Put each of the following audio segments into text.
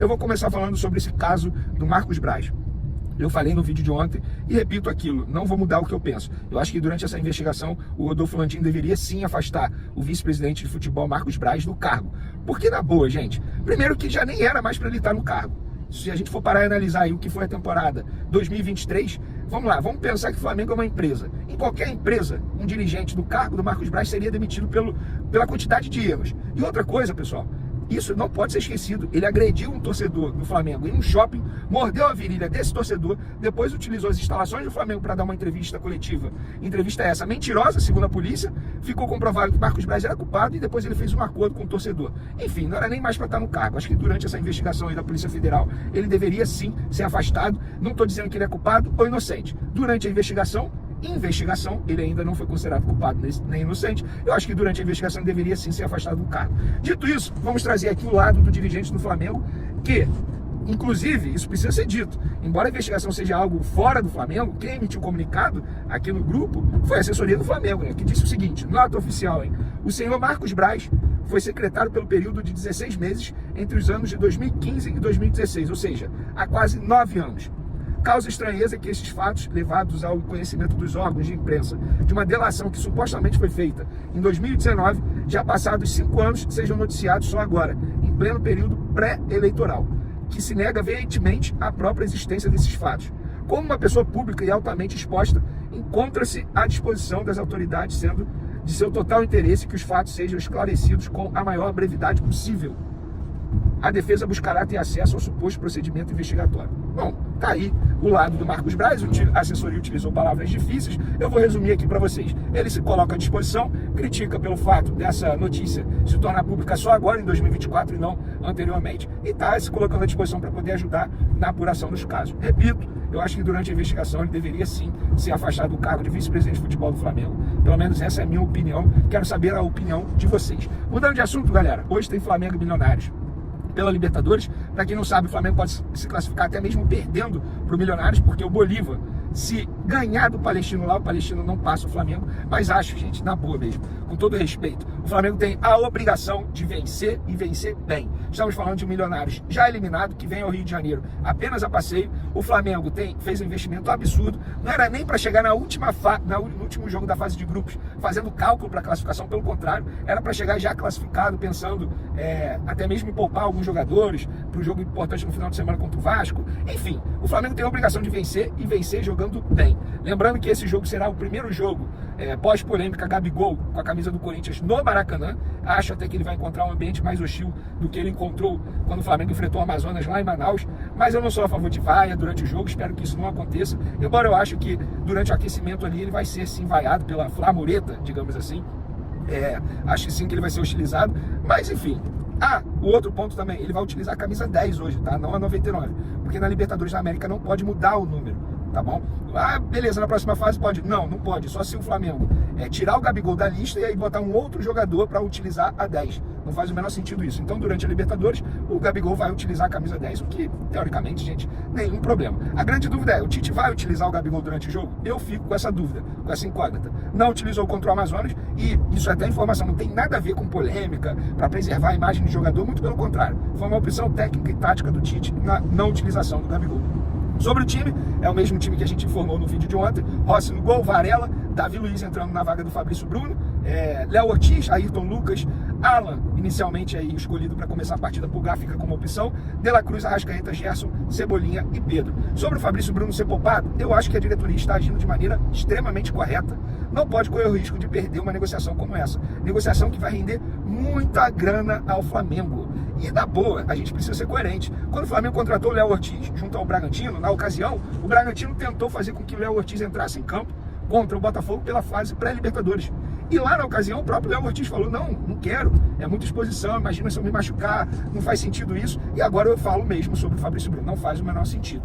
Eu vou começar falando sobre esse caso do Marcos Braz. Eu falei no vídeo de ontem e repito aquilo, não vou mudar o que eu penso. Eu acho que durante essa investigação o Rodolfo Landim deveria sim afastar o vice-presidente de futebol Marcos Braz do cargo. Porque na boa, gente, primeiro que já nem era mais para ele estar no cargo. Se a gente for parar e analisar aí o que foi a temporada 2023, vamos lá, vamos pensar que o Flamengo é uma empresa. Em qualquer empresa, um dirigente do cargo do Marcos Braz seria demitido pela quantidade de erros. E outra coisa, pessoal, isso não pode ser esquecido. Ele agrediu um torcedor do Flamengo em um shopping, mordeu a virilha desse torcedor, depois utilizou as instalações do Flamengo para dar uma entrevista coletiva. Entrevista essa mentirosa, segundo a polícia, ficou comprovado que Marcos Braz era culpado e depois ele fez um acordo com o torcedor. Enfim, não era nem mais para estar no cargo. Acho que durante essa investigação aí da Polícia Federal, ele deveria sim ser afastado. Não estou dizendo que ele é culpado ou inocente. Durante a investigação, ele ainda não foi considerado culpado nem inocente. Eu acho que durante a investigação ele deveria sim ser afastado do cargo. Dito isso, vamos trazer aqui o lado do dirigente do Flamengo, que, inclusive, isso precisa ser dito, embora a investigação seja algo fora do Flamengo, quem emitiu o comunicado aqui no grupo foi a assessoria do Flamengo, né, que disse o seguinte, nota oficial, hein? O senhor Marcos Braz foi secretário pelo período de 16 meses entre os anos de 2015 e 2016, ou seja, há quase 9 anos. Causa estranheza que estes fatos, levados ao conhecimento dos órgãos de imprensa de uma delação que supostamente foi feita em 2019, já passados 5 anos, sejam noticiados só agora, em pleno período pré-eleitoral, que se nega veementemente a própria existência desses fatos. Como uma pessoa pública e altamente exposta, encontra-se à disposição das autoridades, sendo de seu total interesse que os fatos sejam esclarecidos com a maior brevidade possível. A defesa buscará ter acesso ao suposto procedimento investigatório. Bom, tá aí o lado do Marcos Braz, a assessoria utilizou palavras difíceis, eu vou resumir aqui para vocês. Ele se coloca à disposição, critica pelo fato dessa notícia se tornar pública só agora, em 2024, e não anteriormente, e está se colocando à disposição para poder ajudar na apuração dos casos. Repito, eu acho que durante a investigação ele deveria sim ser afastado do cargo de vice-presidente de futebol do Flamengo. Pelo menos essa é a minha opinião, quero saber a opinião de vocês. Mudando de assunto, galera, hoje tem Flamengo e Milionários pela Libertadores. Para quem não sabe, o Flamengo pode se classificar até mesmo perdendo para o Milionários, porque o Bolívar, se ganhar do Palestino lá, o Palestino não passa o Flamengo. Mas acho, gente, na boa mesmo, com todo respeito, o Flamengo tem a obrigação de vencer e vencer bem. Estamos falando de um Milionários já eliminado, que vem ao Rio de Janeiro apenas a passeio. O Flamengo fez um investimento absurdo, não era nem para chegar no último jogo da fase de grupos, fazendo cálculo para classificação, pelo contrário, era para chegar já classificado, pensando até mesmo em poupar alguns jogadores para um jogo importante no final de semana contra o Vasco. Enfim, o Flamengo tem a obrigação de vencer e vencer jogando bem. Lembrando que esse jogo será o primeiro jogo pós-polêmica Gabigol com a camisa do Corinthians no Maracanã. Acho até que ele vai encontrar um ambiente mais hostil do que ele encontrou quando o Flamengo enfrentou o Amazonas lá em Manaus, mas eu não sou a favor de vaia durante o jogo, espero que isso não aconteça, embora eu acho que durante o aquecimento ali ele vai ser sim vaiado pela Flamureta, digamos assim. Acho que sim que ele vai ser hostilizado, mas enfim. O outro ponto também, ele vai utilizar a camisa 10 hoje, tá? Não a 99, porque na Libertadores da América não pode mudar o número, tá bom? Beleza, na próxima fase pode? Não pode, só se o Flamengo tirar o Gabigol da lista e aí botar um outro jogador para utilizar a 10. Não faz o menor sentido isso. Então, durante a Libertadores, o Gabigol vai utilizar a camisa 10, o que, teoricamente, gente, nenhum problema. A grande dúvida é, o Tite vai utilizar o Gabigol durante o jogo? Eu fico com essa dúvida, com essa incógnita. Não utilizou contra o Amazonas e isso é até informação, não tem nada a ver com polêmica, para preservar a imagem do jogador, muito pelo contrário. Foi uma opção técnica e tática do Tite na não utilização do Gabigol. Sobre o time, é o mesmo time que a gente informou no vídeo de ontem. Rossi no gol, Varela, Davi Luiz entrando na vaga do Fabrício Bruno, Léo Ortiz, Ayrton Lucas, Alan, inicialmente aí escolhido para começar a partida por Gá, fica como opção, De La Cruz, Arrascaeta, Gerson, Cebolinha e Pedro. Sobre o Fabrício Bruno ser poupado, eu acho que a diretoria está agindo de maneira extremamente correta. Não pode correr o risco de perder uma negociação como essa. Negociação que vai render muita grana ao Flamengo. E na boa, a gente precisa ser coerente. Quando o Flamengo contratou o Léo Ortiz junto ao Bragantino, na ocasião, o Bragantino tentou fazer com que o Léo Ortiz entrasse em campo contra o Botafogo pela fase pré-Libertadores. E lá na ocasião o próprio Léo Ortiz falou, não quero, é muita exposição, imagina se eu me machucar, não faz sentido isso. E agora eu falo mesmo sobre o Fabrício Bruno, não faz o menor sentido.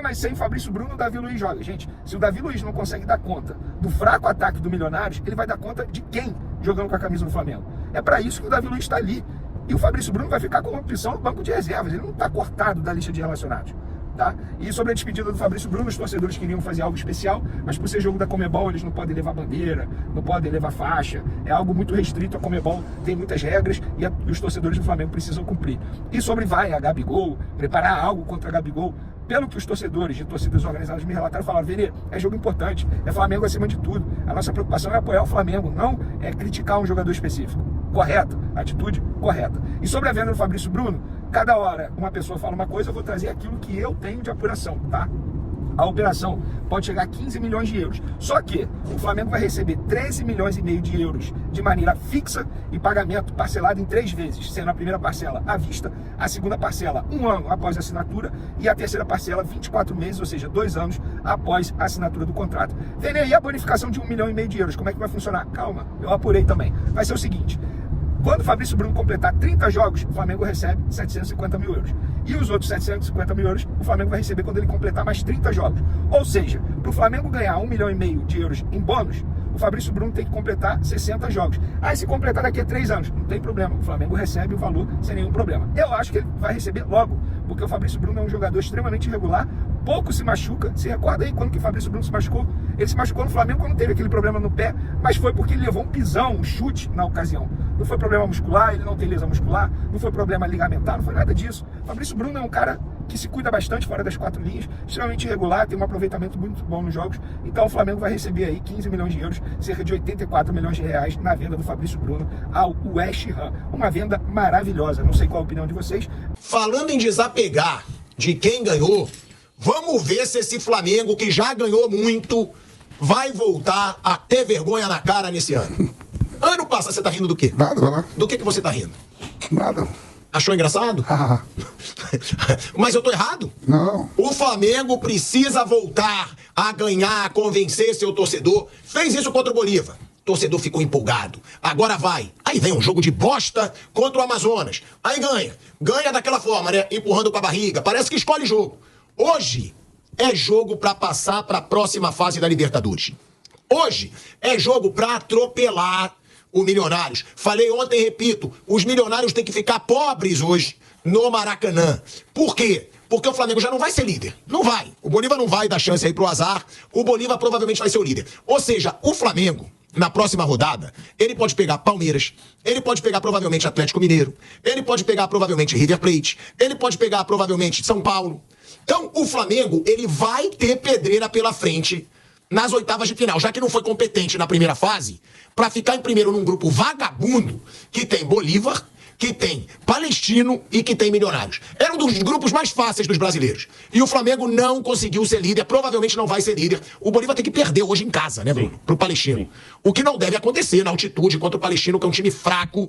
Mas sem Fabrício Bruno o Davi Luiz joga. Gente, se o Davi Luiz não consegue dar conta do fraco ataque do Milionários, ele vai dar conta de quem jogando com a camisa do Flamengo? É para isso que o Davi Luiz está ali. E o Fabrício Bruno vai ficar como opção no banco de reservas, ele não está cortado da lista de relacionados. tá? E sobre a despedida do Fabrício Bruno, os torcedores queriam fazer algo especial, mas por ser jogo da Conmebol, eles não podem levar bandeira, não podem levar faixa, é algo muito restrito. A Conmebol tem muitas regras e os torcedores do Flamengo precisam cumprir. E sobre vai a Gabigol, preparar algo contra a Gabigol, pelo que os torcedores de torcidas organizadas me relataram, falaram: Vene, é jogo importante, é Flamengo acima de tudo, a nossa preocupação é apoiar o Flamengo, não é criticar um jogador específico. Correto, atitude correta. E sobre a venda do Fabrício Bruno, cada hora uma pessoa fala uma coisa, eu vou trazer aquilo que eu tenho de apuração, tá? A operação pode chegar a 15 milhões de euros. Só que o Flamengo vai receber 13 milhões e meio de euros de maneira fixa e pagamento parcelado em 3 vezes, sendo a primeira parcela à vista, a segunda parcela 1 ano após a assinatura e a terceira parcela 24 meses, ou seja, 2 anos após a assinatura do contrato. Vem aí a bonificação de 1,5 milhão de euros. Como é que vai funcionar? Calma, eu apurei também. Vai ser o seguinte: quando o Fabrício Bruno completar 30 jogos, o Flamengo recebe 750 mil euros. E os outros 750 mil euros, o Flamengo vai receber quando ele completar mais 30 jogos. Ou seja, para o Flamengo ganhar 1,5 milhão de euros em bônus, o Fabrício Bruno tem que completar 60 jogos. Aí se completar daqui a 3 anos, não tem problema. O Flamengo recebe o valor sem nenhum problema. Eu acho que ele vai receber logo, porque o Fabrício Bruno é um jogador extremamente irregular, pouco se machuca. Se recorda aí quando que o Fabrício Bruno se machucou? Ele se machucou no Flamengo quando teve aquele problema no pé, mas foi porque ele levou um pisão, um chute na ocasião. Não foi problema muscular, ele não tem lesão muscular, não foi problema ligamentar, não foi nada disso. O Fabrício Bruno é um cara que se cuida bastante fora das 4 linhas, extremamente irregular, tem um aproveitamento muito bom nos jogos. Então o Flamengo vai receber aí 15 milhões de euros, cerca de 84 milhões de reais na venda do Fabrício Bruno ao West Ham. Uma venda maravilhosa, não sei qual a opinião de vocês. Falando em desapegar de quem ganhou, vamos ver se esse Flamengo, que já ganhou muito, vai voltar a ter vergonha na cara nesse ano. Ano passado, você tá rindo do quê? Nada, vai lá. Do que você tá rindo? Nada. Achou engraçado? Mas eu tô errado? Não. O Flamengo precisa voltar a ganhar, a convencer seu torcedor. Fez isso contra o Bolívar. O torcedor ficou empolgado. Agora vai. Aí vem um jogo de bosta contra o Amazonas. Aí ganha. Ganha daquela forma, né? Empurrando com a barriga. Parece que escolhe jogo. Hoje é jogo pra passar pra próxima fase da Libertadores. Hoje é jogo pra atropelar o Milionários. Falei ontem e repito, os Milionários têm que ficar pobres hoje no Maracanã. Por quê? Porque o Flamengo já não vai ser líder. Não vai. O Bolívar não vai dar chance aí pro azar. O Bolívar provavelmente vai ser o líder. Ou seja, o Flamengo, na próxima rodada, ele pode pegar Palmeiras, ele pode pegar provavelmente Atlético Mineiro, ele pode pegar provavelmente River Plate, ele pode pegar provavelmente São Paulo. Então, o Flamengo, ele vai ter pedreira pela frente nas oitavas de final, já que não foi competente na primeira fase, para ficar em primeiro num grupo vagabundo que tem Bolívar, que tem Palestino e que tem Milionários. Era um dos grupos mais fáceis dos brasileiros. E o Flamengo não conseguiu ser líder, provavelmente não vai ser líder. O Bolívar tem que perder hoje em casa, né, Bruno? Pro Palestino. Sim. O que não deve acontecer na altitude contra o Palestino, que é um time fraco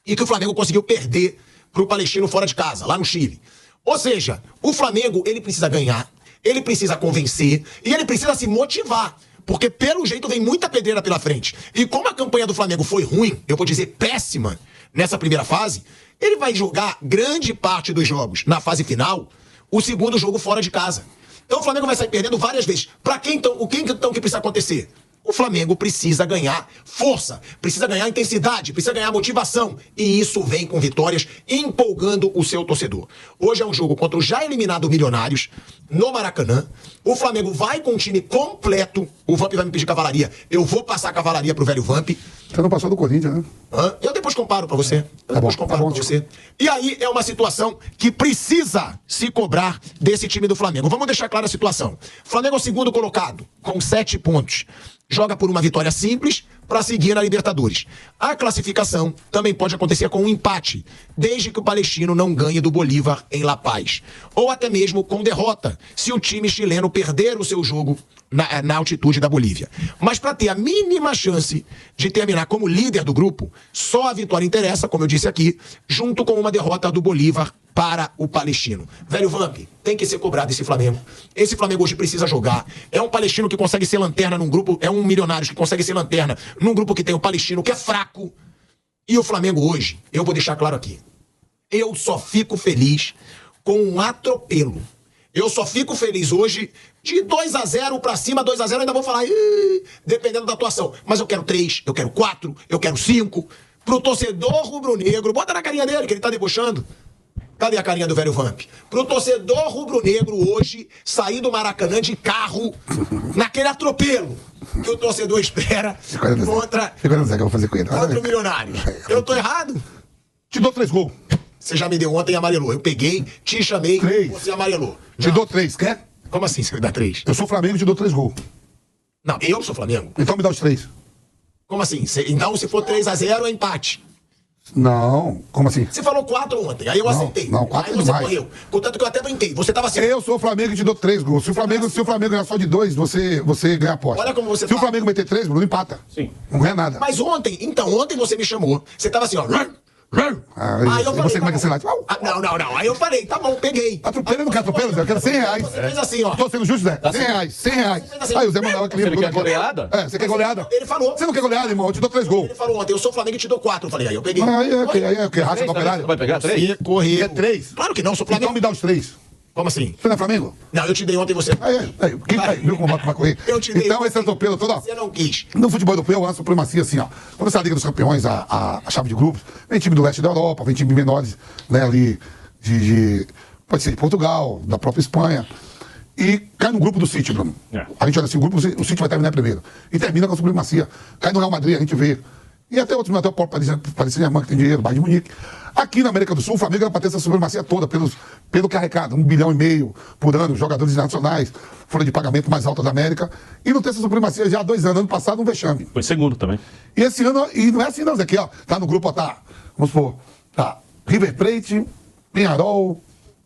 e que o Flamengo conseguiu perder pro Palestino fora de casa, lá no Chile. Ou seja, o Flamengo, ele precisa ganhar, ele precisa convencer e ele precisa se motivar. Porque, pelo jeito, vem muita pedreira pela frente. E como a campanha do Flamengo foi ruim, eu vou dizer péssima, nessa primeira fase, ele vai jogar grande parte dos jogos na fase final, o segundo jogo fora de casa. Então o Flamengo vai sair perdendo várias vezes. Para quem então, o que então que precisa acontecer? O Flamengo precisa ganhar força, precisa ganhar intensidade, precisa ganhar motivação. E isso vem com vitórias, empolgando o seu torcedor. Hoje é um jogo contra o já eliminado Milionários, no Maracanã. O Flamengo vai com o time completo. O Vamp vai me pedir cavalaria. Eu vou passar a cavalaria pro velho Vamp. Você não passou do Corinthians, né? Eu depois comparo pra você. Eu depois comparo pra você. E aí é uma situação que precisa se cobrar desse time do Flamengo. Vamos deixar clara a situação. O Flamengo é o segundo colocado, com 7 pontos. Joga por uma vitória simples para seguir na Libertadores. A classificação também pode acontecer com um empate, desde que o Palestino não ganhe do Bolívar em La Paz. Ou até mesmo com derrota, se o time chileno perder o seu jogo na altitude da Bolívia. Mas para ter a mínima chance de terminar como líder do grupo, só a vitória interessa, como eu disse aqui, junto com uma derrota do Bolívar para o Palestino. Velho Vamp, tem que ser cobrado esse Flamengo. Esse Flamengo hoje precisa jogar. É um Palestino que consegue ser lanterna num grupo, é um Milionários que consegue ser lanterna num grupo que tem o Palestino, que é fraco. E o Flamengo hoje, eu vou deixar claro aqui, eu só fico feliz com um atropelo. Eu só fico feliz hoje de 2-0 pra cima, 2-0, ainda vou falar, dependendo da atuação. Mas eu quero 3, eu quero 4, eu quero 5. Pro torcedor rubro-negro, bota na carinha dele que ele tá debochando. Cadê a carinha do velho Vamp? Pro torcedor rubro-negro hoje sair do Maracanã de carro naquele atropelo que o torcedor espera contra que eu vou fazer com ele. o Milionário. Eu tô errado? Te dou 3 gols. Você já me deu ontem e amarelou. Eu peguei, te chamei, 3. você amarelou. Te dou 3, quer? Como assim você me dá 3? Eu sou Flamengo e te dou 3 gols. Não, eu sou Flamengo. Então me dá os 3. Como assim? Então se for 3-0 é empate. Não, como assim? Você falou 4 ontem, aí eu aceitei. Não, 4 aí é você demais. correu. Contanto que eu até brinquei. Você tava assim. Eu sou o Flamengo e te dou 3 gols. Se o Flamengo ganhar só de 2, você ganha a aposta. Olha como você Se o fala. Flamengo meter 3, Bruno, empata. Sim. Não ganha nada. Mas ontem você me chamou. Você tava assim, ó. Aí você como é que você lá? Não. Aí eu falei, tá bom, peguei. Atropela, não quer atropela, Zé? Eu quero 100 reais. Você fez assim, ó. Tô sendo justo, Zé? 100 reais, 100 reais. assim. Aí o Zé mandava aquele... Você quer goleada? É, você quer goleada? Ele falou. Você não quer goleada, irmão? Eu te dou 3 gols. Ele falou ontem, eu sou Flamengo e te dou 4. Eu falei, aí eu peguei. Aí é o que? Raça do operário? Vai pegar 3? Você correu. Quer 3? Claro que não, sou Flamengo. Então me dá os 3. Como assim? Você não é Flamengo? Não, eu te dei ontem e você. Aí, quem tá aí? Viu como vai correr? Eu te dei Então ontem. esse atropelo todo, ó. Você não quis. No futebol europeu, a supremacia, assim, ó. Quando você é a Liga dos Campeões, a chave de grupos, vem time do leste da Europa, vem time menores, né, ali pode ser de Portugal, da própria Espanha. E cai no grupo do City, Bruno. É. A gente olha assim, o City vai terminar primeiro. E termina com a supremacia. Cai no Real Madrid, a gente vê. E até outros, até o próprio Paris Saint-Germain, que tem dinheiro, Bayern de Munique. Aqui na América do Sul, o Flamengo era para ter essa supremacia toda, pelo que arrecada, 1,5 bilhão por ano, jogadores internacionais, folha de pagamento mais alta da América. E não tem essa supremacia já há 2 anos. Ano passado, um vexame. Foi segundo também. E esse ano, e não é assim não, Zé, aqui, ó, tá no grupo, ó, tá, vamos supor, tá, River Plate, Peñarol,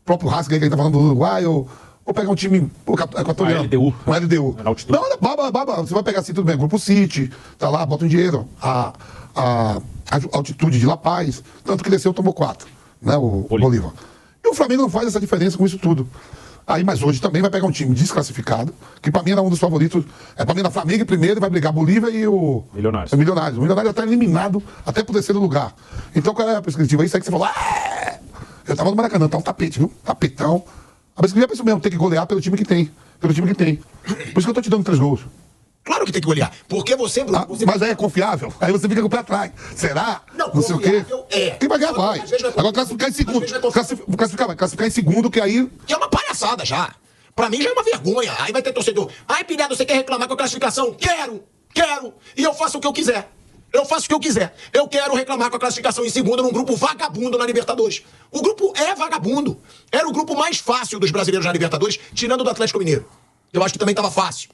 próprio Racing, que a gente tá falando do Uruguai, ou pegar um time equatoriano. LDU. Um LDU. Altitude. Não, baba, você vai pegar assim, tudo bem, Grupo City, tá lá, bota um dinheiro, a altitude de La Paz, tanto que desceu, tomou 4, né, o Bolívar. E o Flamengo não faz essa diferença com isso tudo. Aí, mas hoje também vai pegar um time desclassificado, que pra mim era um dos favoritos. Pra mim era Flamengo em primeiro, e vai brigar Bolívia e o Milionários. O Milionário já tá eliminado até pro 3º lugar. Então qual é a perspectiva? Isso aí que você falou, eu tava no Maracanã, tá um tapete, viu? Tapetão. A perspectiva é isso mesmo, tem que golear pelo time que tem. Por isso que eu tô te dando 3 gols. Claro que tem que golear. Porque você, Bruno. Mas aí é confiável. Aí você fica com o pé atrás. Será? Não sei o quê. confiável é. Quem vai ganhar, Só que vai. às vezes vai Agora classificar em segundo. às vezes vai Vai classificar em segundo, que aí... Que é uma palhaçada já. Pra mim já é uma vergonha. Aí vai ter torcedor. Ai, pilhado, você quer reclamar com a classificação? Quero. E eu faço o que eu quiser. Eu quero reclamar com a classificação em segundo num grupo vagabundo na Libertadores. O grupo é vagabundo. Era o grupo mais fácil dos brasileiros na Libertadores, tirando do Atlético Mineiro. Eu acho que também tava fácil.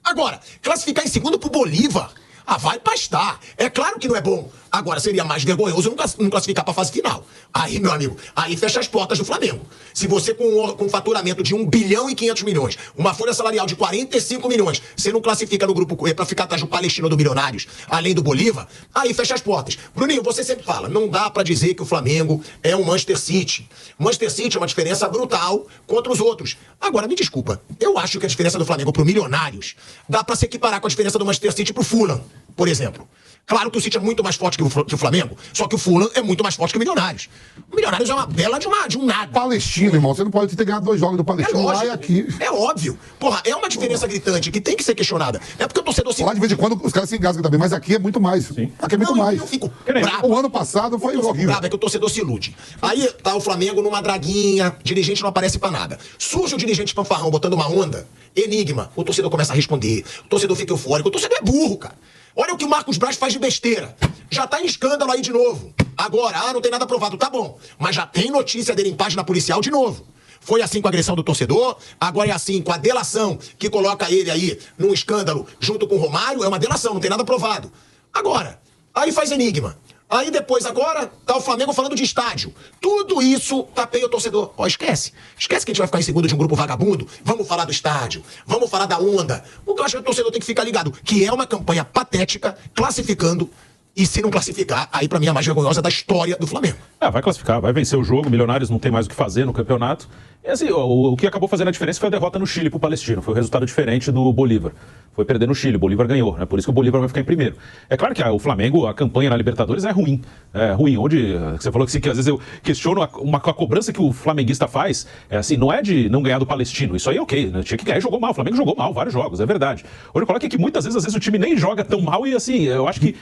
Agora, classificar em segundo pro Bolívar. Vai pastar. É claro que não é bom. Agora, seria mais vergonhoso não classificar pra fase final. Aí, meu amigo, aí fecha as portas do Flamengo. Se você, com um faturamento de 1 bilhão e 500 milhões, uma folha salarial de 45 milhões, você não classifica no grupo pra ficar atrás do Palestino do Milionários, além do Bolívar, aí fecha as portas. Bruninho, você sempre fala, não dá pra dizer que o Flamengo é um Manchester City. Manchester City é uma diferença brutal contra os outros. Agora, me desculpa, eu acho que a diferença do Flamengo pro Milionários dá pra se equiparar com a diferença do Manchester City pro Fulham, por exemplo. Claro que o City é muito mais forte que o Flamengo, só que o Fulham é muito mais forte que o Milionários. O Milionários é uma bela de um nada. Palestina, irmão. Você não pode ter ganhado 2 jogos do Palestino lá e aqui. É óbvio. Porra, é uma diferença gritante que tem que ser questionada. É porque o torcedor se... Lá de vez em quando os caras se engasgam também, mas aqui é muito mais. Sim. Aqui é muito mais. Eu fico bravo. O ano passado foi horrível. Bravo é que o torcedor se ilude. Aí tá o Flamengo numa draguinha, dirigente não aparece pra nada. Surge o dirigente fanfarrão botando uma onda, enigma, o torcedor começa a responder, o torcedor fica eufórico, o torcedor é burro, cara. Olha o que o Marcos Braz faz de besteira. Já tá em escândalo aí de novo. Agora, não tem nada provado, tá bom. Mas já tem notícia dele em página policial de novo. Foi assim com a agressão do torcedor, agora é assim com a delação que coloca ele aí num escândalo junto com o Romário, é uma delação, não tem nada provado. Agora, aí faz enigma. Aí depois, agora, tá o Flamengo falando de estádio. Tudo isso tapeia o torcedor. Esquece. Esquece que a gente vai ficar em segundo de um grupo vagabundo. Vamos falar do estádio. Vamos falar da onda. O que eu acho que o torcedor tem que ficar ligado, que é uma campanha patética, classificando. E se não classificar, aí pra mim é a mais vergonhosa da história do Flamengo. Vai classificar, vai vencer o jogo. Milionários não tem mais o que fazer no campeonato. E assim, o que acabou fazendo a diferença foi a derrota no Chile pro Palestino. Foi um resultado diferente do Bolívar. Foi perder no Chile, o Bolívar ganhou, né? Por isso que o Bolívar vai ficar em primeiro. É claro que o Flamengo, a campanha na Libertadores é ruim. É ruim, onde você falou que às vezes eu questiono a cobrança que o flamenguista faz, assim, não é de não ganhar do Palestino. Isso aí é ok, né? Tinha que ganhar e jogou mal. O Flamengo jogou mal vários jogos, é verdade. Onde eu coloco é que muitas vezes, às vezes o time nem joga tão mal e assim, eu acho que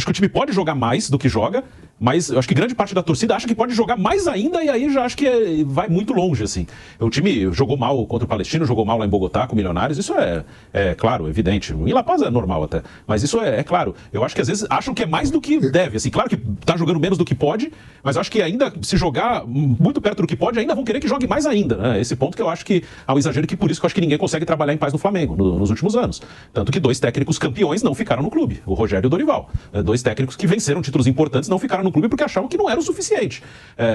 o time pode jogar mais do que joga, Mas eu acho que grande parte da torcida acha que pode jogar mais ainda e aí já acho que vai muito longe, assim. O time jogou mal contra o Palestino, jogou mal lá em Bogotá com o Milionários, isso é claro, evidente. Em La Paz é normal até, mas isso é claro. Eu acho que às vezes acham que é mais do que deve, assim. Claro que tá jogando menos do que pode, mas eu acho que ainda, se jogar muito perto do que pode, ainda vão querer que jogue mais ainda, né? Esse ponto que eu acho que há um exagero que por isso que eu acho que ninguém consegue trabalhar em paz no Flamengo nos últimos anos. Tanto que 2 técnicos campeões não ficaram no clube, o Rogério e o Dorival. 2 técnicos que venceram títulos importantes não ficaram no clube porque achavam que não era o suficiente.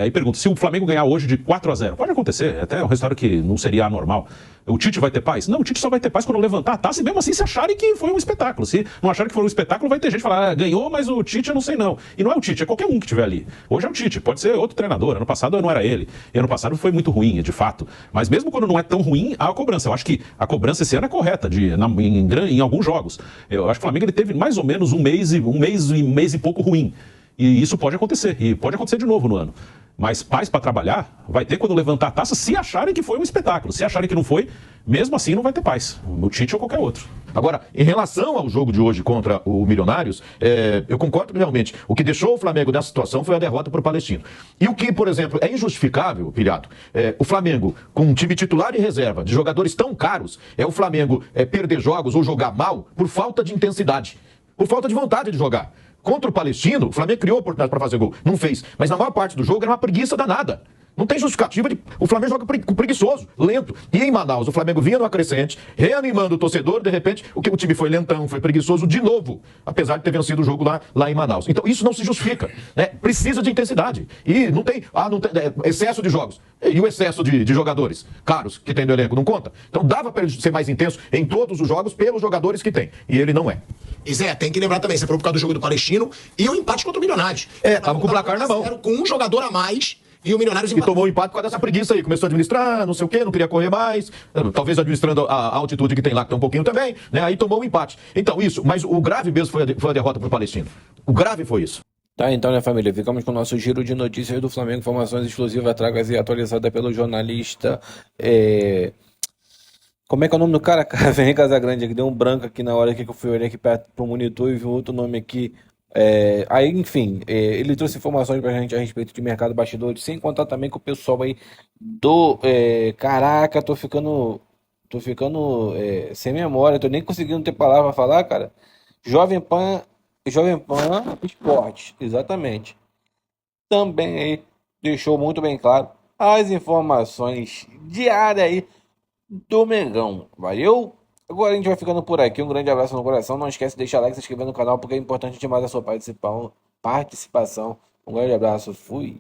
E pergunto, se o Flamengo ganhar hoje de 4-0, pode acontecer, até é um resultado que não seria anormal. O Tite vai ter paz? Não, o Tite só vai ter paz quando levantar a taça e mesmo assim se acharem que foi um espetáculo. Se não acharem que foi um espetáculo, vai ter gente que falar, ganhou, mas o Tite eu não sei não. E não é o Tite, é qualquer um que estiver ali. Hoje é o Tite, pode ser outro treinador. Ano passado não era ele. E ano passado foi muito ruim, de fato. Mas mesmo quando não é tão ruim, há a cobrança. Eu acho que a cobrança esse ano é correta, em alguns jogos. Eu acho que o Flamengo ele teve mais ou menos um mês e pouco ruim. E isso pode acontecer. E pode acontecer de novo no ano. Mas paz para trabalhar vai ter quando levantar a taça se acharem que foi um espetáculo. Se acharem que não foi, mesmo assim não vai ter paz. O Tite ou qualquer outro. Agora, em relação ao jogo de hoje contra o Milionários, eu concordo que realmente o que deixou o Flamengo nessa situação foi a derrota para o Palestino. E o que, por exemplo, é injustificável, Pilhato, o Flamengo, com um time titular e reserva, de jogadores tão caros, o Flamengo perder jogos ou jogar mal por falta de intensidade, por falta de vontade de jogar. Contra o Palestino, o Flamengo criou oportunidade para fazer gol. Não fez. Mas na maior parte do jogo era uma preguiça danada. Não tem justificativa de... O Flamengo joga preguiçoso, lento. E em Manaus, o Flamengo vinha no crescente, reanimando o torcedor, de repente, o time foi lentão, foi preguiçoso de novo, apesar de ter vencido o jogo lá em Manaus. Então isso não se justifica, né? Precisa de intensidade. E não tem excesso de jogos. E o excesso de jogadores caros que tem no elenco não conta? Então dava para ele ser mais intenso em todos os jogos pelos jogadores que tem. E ele não é. E Zé, tem que lembrar também, você falou por causa do jogo do Palestino e o empate contra o Milionários. Tava com o placar na mão. Com um jogador a mais e o Milionários E tomou o empate por causa dessa preguiça aí. Começou a administrar, não sei o quê, não queria correr mais. Talvez administrando a altitude que tem lá, que tem um pouquinho também, né? Aí tomou o empate. Então, isso. Mas o grave mesmo foi a derrota pro Palestino. O grave foi isso. Tá, então, né, família? Ficamos com o nosso giro de notícias do Flamengo. Informações exclusivas, tragas e atualizadas pelo jornalista. Como é que é o nome do cara? Vem Casagrande aqui. Deu um branco aqui na hora que eu fui olhar aqui pro monitor e vi um outro nome aqui. Aí, enfim, ele trouxe informações pra gente a respeito de mercado bastidores, sem contar também com o pessoal aí do. Caraca, tô ficando sem memória, tô nem conseguindo ter palavra pra falar, cara. Jovem Pan Esportes, exatamente. Também aí deixou muito bem claro as informações diárias aí do Mengão. Valeu? Agora a gente vai ficando por aqui. Um grande abraço no coração. Não esquece de deixar like e se inscrever no canal, porque é importante demais a sua participação. Um grande abraço. Fui.